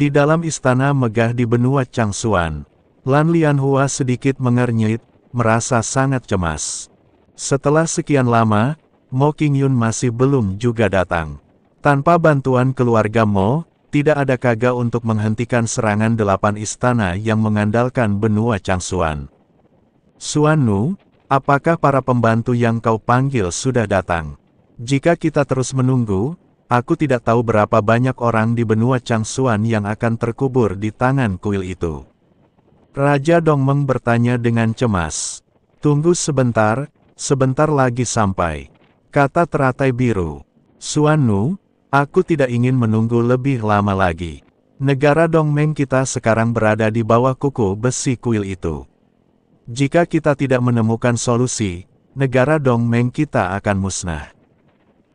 Di dalam istana megah di benua Changsuan, Lan Lianhua sedikit mengernyit, merasa sangat cemas. Setelah sekian lama, Mo Qingyun masih belum juga datang. Tanpa bantuan keluarga Mo, tidak ada kaga untuk menghentikan serangan 8 istana yang mengandalkan benua Changsuan. Suanu, apakah para pembantu yang kau panggil sudah datang? Jika kita terus menunggu, aku tidak tahu berapa banyak orang di benua Changsuan yang akan terkubur di tangan kuil itu. Raja Dongmeng bertanya dengan cemas. Tunggu sebentar, sebentar lagi sampai, kata teratai biru. Suanu, aku tidak ingin menunggu lebih lama lagi. Negara Dongmeng kita sekarang berada di bawah kuku besi kuil itu. Jika kita tidak menemukan solusi, negara Dongmeng kita akan musnah.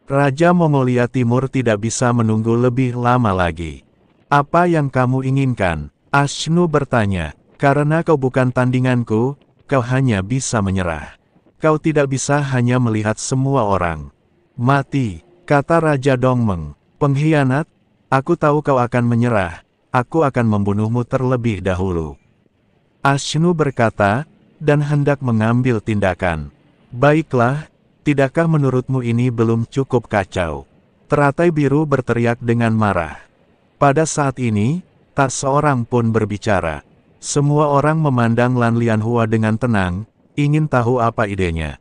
Raja Mongolia Timur tidak bisa menunggu lebih lama lagi. Apa yang kamu inginkan? Ashnu bertanya. Karena kau bukan tandinganku, kau hanya bisa menyerah. Kau tidak bisa hanya melihat semua orang mati, kata Raja Dongmeng. Pengkhianat, aku tahu kau akan menyerah, aku akan membunuhmu terlebih dahulu. Ashnu berkata, dan hendak mengambil tindakan. Baiklah, tidakkah menurutmu ini belum cukup kacau? Teratai biru berteriak dengan marah. Pada saat ini, tak seorang pun berbicara. Semua orang memandang Lan Lianhua dengan tenang, ingin tahu apa idenya.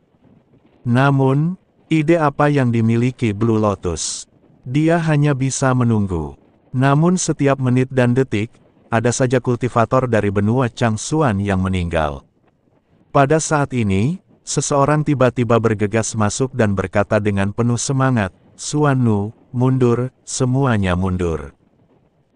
Namun, ide apa yang dimiliki Blue Lotus? Dia hanya bisa menunggu. Namun setiap menit dan detik, ada saja kultivator dari benua Changsuan yang meninggal. Pada saat ini, seseorang tiba-tiba bergegas masuk dan berkata dengan penuh semangat, Suanu, mundur, semuanya mundur.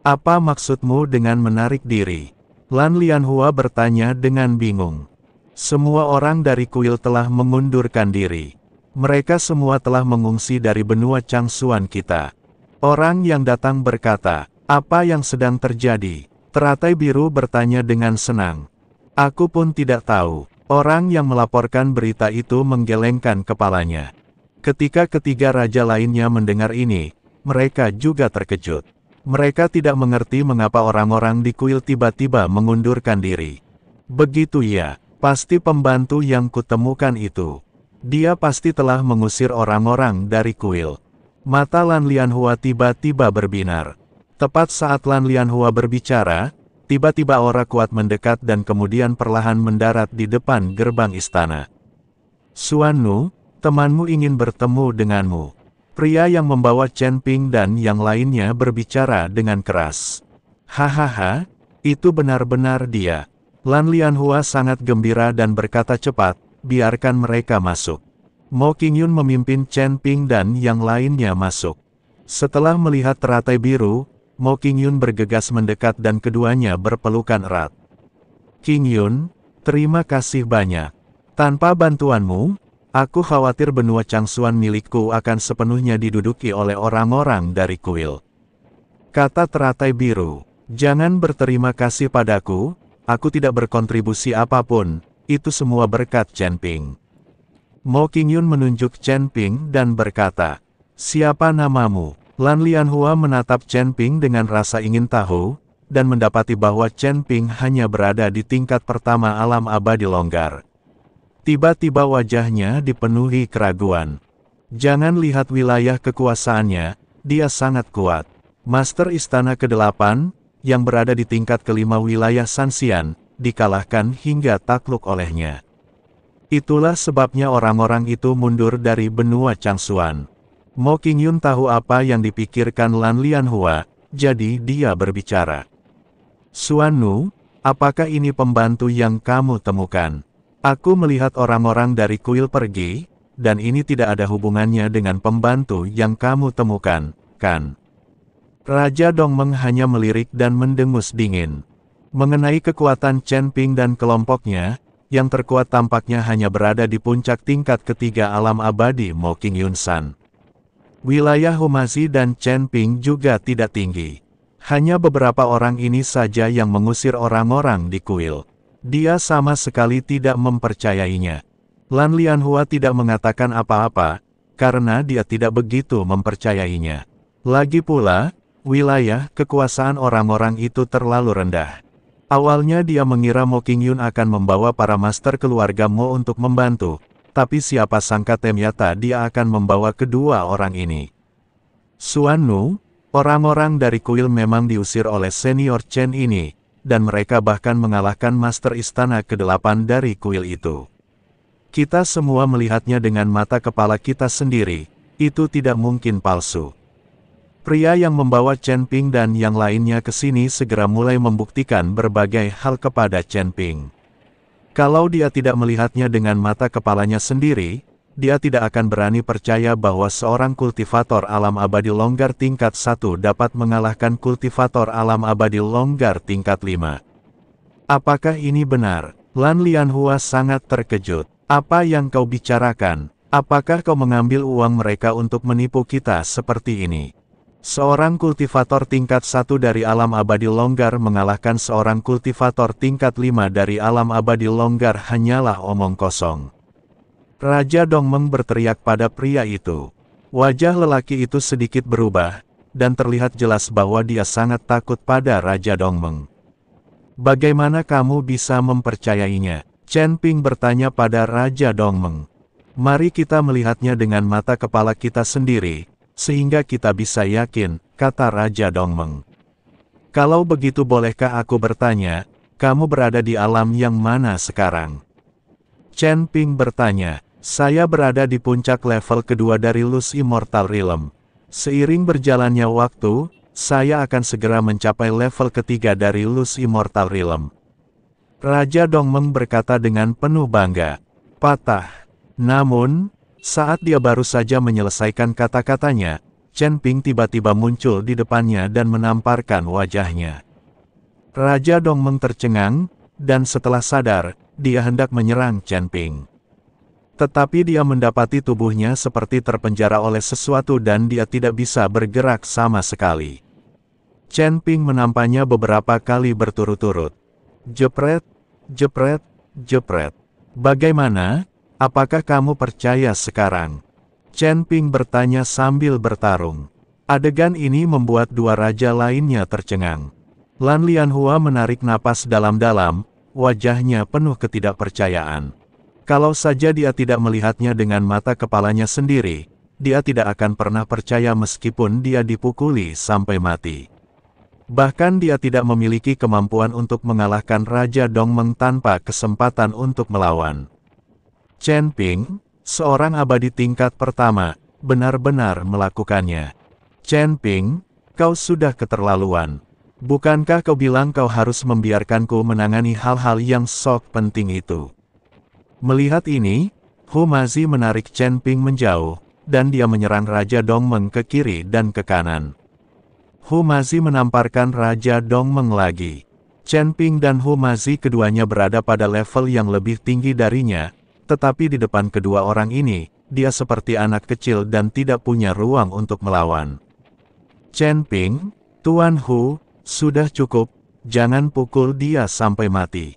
Apa maksudmu dengan menarik diri? Lan Lianhua bertanya dengan bingung. Semua orang dari kuil telah mengundurkan diri. Mereka semua telah mengungsi dari benua Changsuan kita. Orang yang datang berkata, apa yang sedang terjadi? Teratai biru bertanya dengan senang. Aku pun tidak tahu. Orang yang melaporkan berita itu menggelengkan kepalanya. Ketika ketiga raja lainnya mendengar ini, mereka juga terkejut. Mereka tidak mengerti mengapa orang-orang di kuil tiba-tiba mengundurkan diri. Begitu ya, pasti pembantu yang kutemukan itu. Dia pasti telah mengusir orang-orang dari kuil. Mata Lan Lianhua tiba-tiba berbinar. Tepat saat Lan Lianhua berbicara, tiba-tiba aura kuat mendekat dan kemudian perlahan mendarat di depan gerbang istana. Suanu, temanmu ingin bertemu denganmu. Pria yang membawa Chen Ping dan yang lainnya berbicara dengan keras. Hahaha, itu benar-benar dia. Lan Lianhua sangat gembira dan berkata cepat, biarkan mereka masuk. Mo Qingyun memimpin Chen Ping dan yang lainnya masuk. Setelah melihat teratai biru, Mo Qingyun bergegas mendekat dan keduanya berpelukan erat. Qingyun, terima kasih banyak. Tanpa bantuanmu, aku khawatir benua Changsuan milikku akan sepenuhnya diduduki oleh orang-orang dari kuil. Kata teratai biru, jangan berterima kasih padaku, aku tidak berkontribusi apapun, itu semua berkat Chen Ping. Mo Qingyun menunjuk Chen Ping dan berkata, siapa namamu? Lan Lianhua menatap Chen Ping dengan rasa ingin tahu, dan mendapati bahwa Chen Ping hanya berada di tingkat pertama alam abadi longgar. Tiba-tiba wajahnya dipenuhi keraguan. Jangan lihat wilayah kekuasaannya, dia sangat kuat. Master Istana ke-8, yang berada di tingkat kelima wilayah Sanxian, dikalahkan hingga takluk olehnya. Itulah sebabnya orang-orang itu mundur dari benua Changsuan. Mo Qingyun tahu apa yang dipikirkan Lan Lianhua, jadi dia berbicara. Suanu, apakah ini pembantu yang kamu temukan? Aku melihat orang-orang dari kuil pergi, dan ini tidak ada hubungannya dengan pembantu yang kamu temukan, kan? Raja Dongmeng hanya melirik dan mendengus dingin. Mengenai kekuatan Chen Ping dan kelompoknya, yang terkuat tampaknya hanya berada di puncak tingkat ketiga alam abadi Mo Qingyun San. Wilayah Humazi dan Chen Ping juga tidak tinggi. Hanya beberapa orang ini saja yang mengusir orang-orang di kuil. Dia sama sekali tidak mempercayainya. Lan Lianhua tidak mengatakan apa-apa, karena dia tidak begitu mempercayainya. Lagi pula, wilayah kekuasaan orang-orang itu terlalu rendah. Awalnya dia mengira Mo Qingyun akan membawa para master keluarga Mo untuk membantu, tapi siapa sangka ternyata dia akan membawa kedua orang ini. Xuan Nu, orang-orang dari kuil memang diusir oleh senior Chen ini, dan mereka bahkan mengalahkan master istana ke-8 dari kuil itu. Kita semua melihatnya dengan mata kepala kita sendiri, itu tidak mungkin palsu. Pria yang membawa Chen Ping dan yang lainnya ke sini segera mulai membuktikan berbagai hal kepada Chen Ping. Kalau dia tidak melihatnya dengan mata kepalanya sendiri, dia tidak akan berani percaya bahwa seorang kultivator alam abadi longgar tingkat 1 dapat mengalahkan kultivator alam abadi longgar tingkat 5. Apakah ini benar? Lan Lianhua sangat terkejut. Apa yang kau bicarakan? Apakah kau mengambil uang mereka untuk menipu kita seperti ini? Seorang kultivator tingkat 1 dari alam abadi longgar mengalahkan seorang kultivator tingkat 5 dari alam abadi longgar hanyalah omong kosong. Raja Dongmeng berteriak pada pria itu. Wajah lelaki itu sedikit berubah, dan terlihat jelas bahwa dia sangat takut pada Raja Dongmeng. Bagaimana kamu bisa mempercayainya? Chen Ping bertanya pada Raja Dongmeng. Mari kita melihatnya dengan mata kepala kita sendiri, sehingga kita bisa yakin, kata Raja Dongmeng. Kalau begitu bolehkah aku bertanya, kamu berada di alam yang mana sekarang? Chen Ping bertanya, saya berada di puncak level kedua dari Luz Immortal Realm. Seiring berjalannya waktu, saya akan segera mencapai level ketiga dari Luz Immortal Realm. Raja Dongmeng berkata dengan penuh bangga. Patah. Namun, saat dia baru saja menyelesaikan kata-katanya, Chen Ping tiba-tiba muncul di depannya dan menamparkan wajahnya. Raja Dongmeng tercengang, dan setelah sadar, dia hendak menyerang Chen Ping. Tetapi dia mendapati tubuhnya seperti terpenjara oleh sesuatu dan dia tidak bisa bergerak sama sekali. Chen Ping menampaknya beberapa kali berturut-turut. Jepret, jepret, jepret. Bagaimana? Apakah kamu percaya sekarang? Chen Ping bertanya sambil bertarung. Adegan ini membuat dua raja lainnya tercengang. Lan Lianhua menarik napas dalam-dalam, wajahnya penuh ketidakpercayaan. Kalau saja dia tidak melihatnya dengan mata kepalanya sendiri, dia tidak akan pernah percaya meskipun dia dipukuli sampai mati. Bahkan dia tidak memiliki kemampuan untuk mengalahkan Raja Dongmeng tanpa kesempatan untuk melawan. Chen Ping, seorang abadi tingkat pertama, benar-benar melakukannya. Chen Ping, kau sudah keterlaluan. Bukankah kau bilang kau harus membiarkanku menangani hal-hal yang sok penting itu? Melihat ini, Hu Mazi menarik Chen Ping menjauh, dan dia menyerang Raja Dongmeng ke kiri dan ke kanan. Hu Mazi menamparkan Raja Dongmeng lagi. Chen Ping dan Hu Mazi keduanya berada pada level yang lebih tinggi darinya, tetapi di depan kedua orang ini, dia seperti anak kecil dan tidak punya ruang untuk melawan. Chen Ping, Tuan Hu, sudah cukup, jangan pukul dia sampai mati.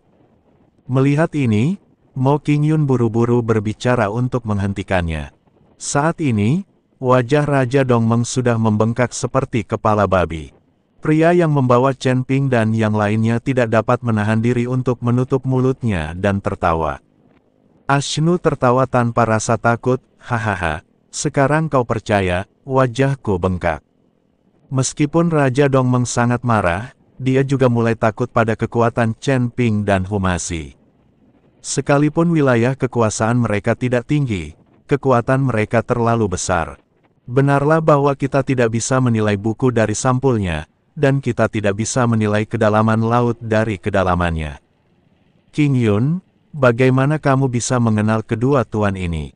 Melihat ini, Mo Qingyun buru-buru berbicara untuk menghentikannya. Saat ini, wajah Raja Dongmeng sudah membengkak seperti kepala babi. Pria yang membawa Chen Ping dan yang lainnya tidak dapat menahan diri untuk menutup mulutnya dan tertawa. Ashnu tertawa tanpa rasa takut, hahaha, sekarang kau percaya, wajahku bengkak. Meskipun Raja Dongmeng sangat marah, dia juga mulai takut pada kekuatan Chen Ping dan Hu Mazi. Sekalipun wilayah kekuasaan mereka tidak tinggi, kekuatan mereka terlalu besar. Benarlah bahwa kita tidak bisa menilai buku dari sampulnya, dan kita tidak bisa menilai kedalaman laut dari kedalamannya. Qingyun, bagaimana kamu bisa mengenal kedua tuan ini?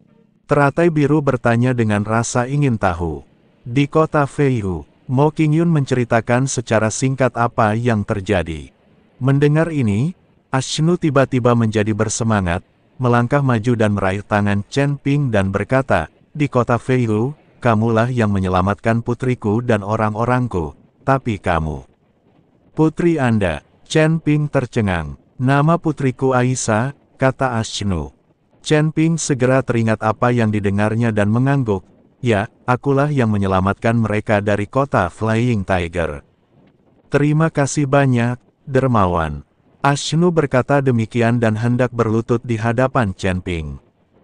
Teratai biru bertanya dengan rasa ingin tahu. Di kota Feihu, Mo Qingyun menceritakan secara singkat apa yang terjadi. Mendengar ini, Ashnu tiba-tiba menjadi bersemangat, melangkah maju dan meraih tangan Chen Ping dan berkata, di kota Feihu, kamulah yang menyelamatkan putriku dan orang-orangku, tapi kamu. Putri Anda, Chen Ping tercengang. Nama putriku Aisyah, kata Ashnu. Chen Ping segera teringat apa yang didengarnya dan mengangguk, Ya, akulah yang menyelamatkan mereka dari kota Flying Tiger. Terima kasih banyak, dermawan. Ashnu berkata demikian dan hendak berlutut di hadapan Chen Ping.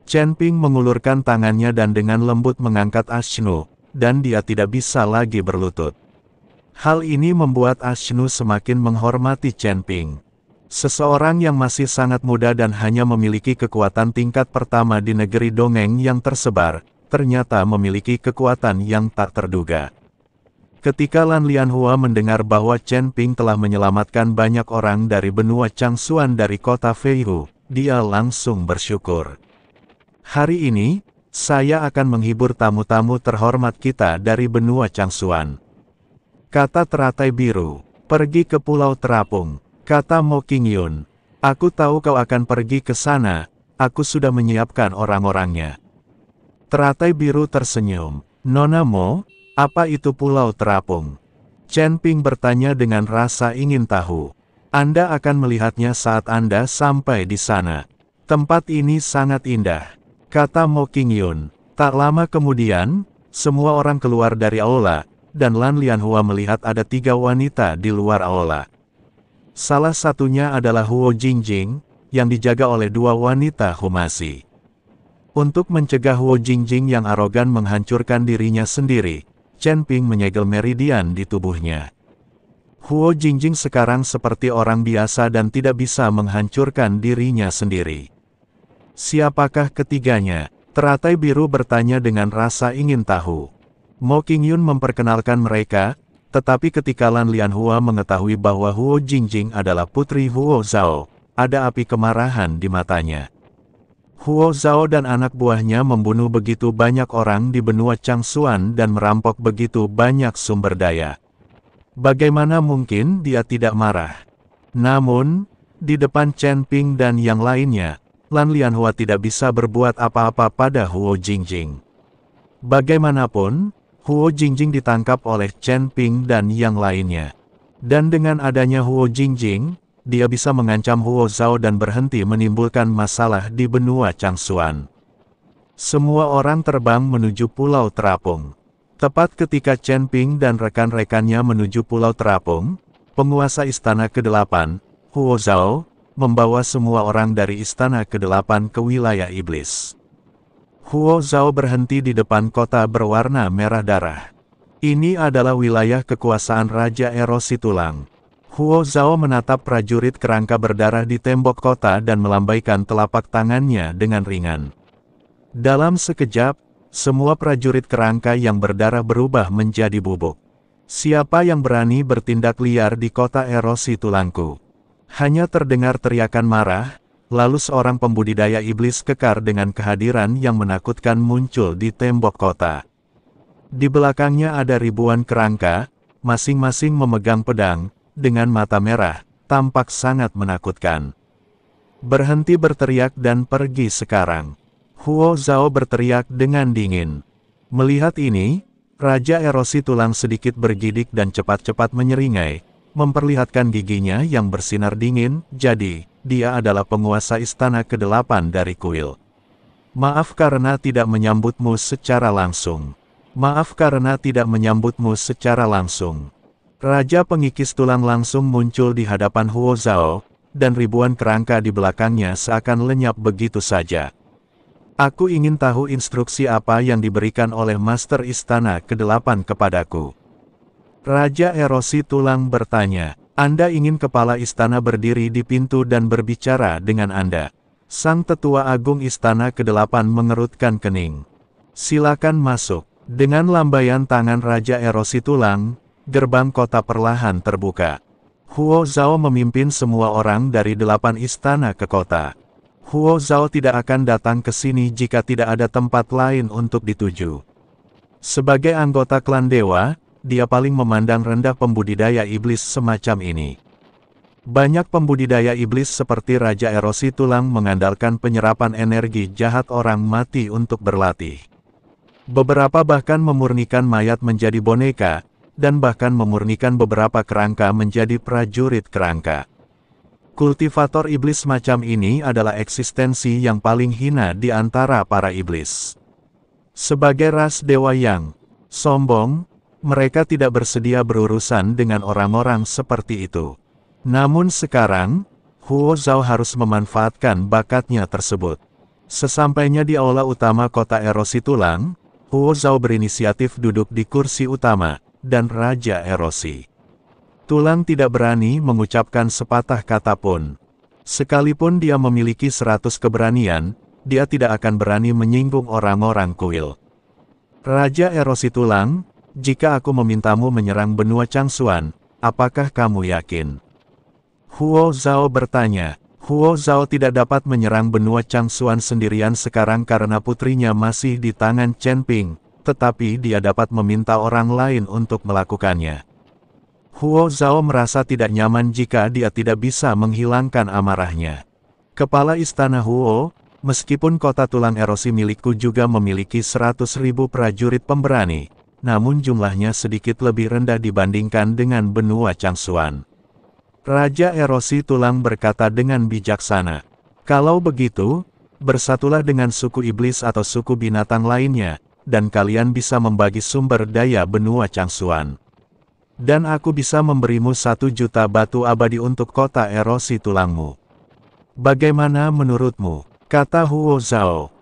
Chen Ping mengulurkan tangannya dan dengan lembut mengangkat Ashnu, dan dia tidak bisa lagi berlutut. Hal ini membuat Ashnu semakin menghormati Chen Ping. Seseorang yang masih sangat muda dan hanya memiliki kekuatan tingkat pertama di negeri dongeng yang tersebar, ternyata memiliki kekuatan yang tak terduga. Ketika Lan Lianhua mendengar bahwa Chen Ping telah menyelamatkan banyak orang dari benua Changsuan dari kota Feihu, dia langsung bersyukur. Hari ini, saya akan menghibur tamu-tamu terhormat kita dari benua Changsuan. Kata teratai biru, pergi ke Pulau Terapung. Kata Mo Qingyun, aku tahu kau akan pergi ke sana, aku sudah menyiapkan orang-orangnya. Teratai biru tersenyum, Nona Mo, apa itu Pulau Terapung? Chen Ping bertanya dengan rasa ingin tahu. Anda akan melihatnya saat Anda sampai di sana. Tempat ini sangat indah. Kata Mo Qingyun. Tak lama kemudian, semua orang keluar dari aula, dan Lan Lianhua melihat ada 3 wanita di luar aula. Salah satunya adalah Huo Jingjing, yang dijaga oleh 2 wanita Humasi. Untuk mencegah Huo Jingjing yang arogan menghancurkan dirinya sendiri, Chen Ping menyegel meridian di tubuhnya. Huo Jingjing sekarang seperti orang biasa dan tidak bisa menghancurkan dirinya sendiri. Siapakah ketiganya? Teratai biru bertanya dengan rasa ingin tahu. Mo Qingyun memperkenalkan mereka, tetapi ketika Lan Lianhua mengetahui bahwa Huo Jingjing adalah putri Huo Zhao, ada api kemarahan di matanya. Huo Zhao dan anak buahnya membunuh begitu banyak orang di benua Changsuan dan merampok begitu banyak sumber daya. Bagaimana mungkin dia tidak marah? Namun, di depan Chen Ping dan yang lainnya, Lan Lianhua tidak bisa berbuat apa-apa pada Huo Jingjing. Bagaimanapun, Huo Jingjing ditangkap oleh Chen Ping dan yang lainnya. Dan dengan adanya Huo Jingjing, dia bisa mengancam Huo Zhao dan berhenti menimbulkan masalah di benua Changsuan. Semua orang terbang menuju Pulau Terapung. Tepat ketika Chen Ping dan rekan-rekannya menuju Pulau Terapung, penguasa Istana ke-8, Huo Zhao, membawa semua orang dari Istana ke-8 ke wilayah iblis. Huo Zhao berhenti di depan kota berwarna merah darah. Ini adalah wilayah kekuasaan Raja Erosi Tulang. Huo Zhao menatap prajurit kerangka berdarah di tembok kota dan melambaikan telapak tangannya dengan ringan. Dalam sekejap, semua prajurit kerangka yang berdarah berubah menjadi bubuk. Siapa yang berani bertindak liar di kota Erosi Tulangku? Hanya terdengar teriakan marah. Lalu seorang pembudidaya iblis kekar dengan kehadiran yang menakutkan muncul di tembok kota. Di belakangnya ada ribuan kerangka, masing-masing memegang pedang, dengan mata merah, tampak sangat menakutkan. Berhenti berteriak dan pergi sekarang. Huo Zhao berteriak dengan dingin. Melihat ini, Raja Erosi Tulang sedikit bergidik dan cepat-cepat menyeringai, memperlihatkan giginya yang bersinar dingin, jadi, dia adalah penguasa Istana ke-8 dari kuil. Maaf karena tidak menyambutmu secara langsung. Maaf karena tidak menyambutmu secara langsung. Raja Pengikis Tulang langsung muncul di hadapan Huo Zhao, dan ribuan kerangka di belakangnya seakan lenyap begitu saja. Aku ingin tahu instruksi apa yang diberikan oleh Master Istana ke-8 kepadaku. Raja Erosi Tulang bertanya. Anda ingin kepala istana berdiri di pintu dan berbicara dengan Anda. Sang Tetua Agung Istana ke-8 mengerutkan kening. Silakan masuk. Dengan lambaian tangan Raja Erosi Tulang, gerbang kota perlahan terbuka. Huo Zhao memimpin semua orang dari 8 istana ke kota. Huo Zhao tidak akan datang ke sini jika tidak ada tempat lain untuk dituju. Sebagai anggota klan dewa, dia paling memandang rendah pembudidaya iblis semacam ini. Banyak pembudidaya iblis seperti Raja Erosi Tulang mengandalkan penyerapan energi jahat orang mati untuk berlatih. Beberapa bahkan memurnikan mayat menjadi boneka, dan bahkan memurnikan beberapa kerangka menjadi prajurit kerangka. Kultivator iblis semacam ini adalah eksistensi yang paling hina di antara para iblis. Sebagai ras dewa yang sombong, mereka tidak bersedia berurusan dengan orang-orang seperti itu. Namun sekarang, Huo Zhao harus memanfaatkan bakatnya tersebut. Sesampainya di aula utama kota erosi tulang, Huo Zhao berinisiatif duduk di kursi utama, dan Raja Erosi Tulang tidak berani mengucapkan sepatah kata pun. Sekalipun dia memiliki 100 keberanian, dia tidak akan berani menyinggung orang-orang kuil. Raja Erosi Tulang, jika aku memintamu menyerang benua Changsuan, apakah kamu yakin? Huo Zhao bertanya. Huo Zhao tidak dapat menyerang benua Changsuan sendirian sekarang karena putrinya masih di tangan Chen Ping, tetapi dia dapat meminta orang lain untuk melakukannya. Huo Zhao merasa tidak nyaman jika dia tidak bisa menghilangkan amarahnya. Kepala Istana Huo, meskipun kota tulang erosi milikku juga memiliki 100.000 prajurit pemberani, namun jumlahnya sedikit lebih rendah dibandingkan dengan benua Changsuan. Raja Erosi Tulang berkata dengan bijaksana. Kalau begitu, bersatulah dengan suku iblis atau suku binatang lainnya, dan kalian bisa membagi sumber daya benua Changsuan. Dan aku bisa memberimu 1 juta batu abadi untuk kota erosi tulangmu. Bagaimana menurutmu? Kata Huo Zhao.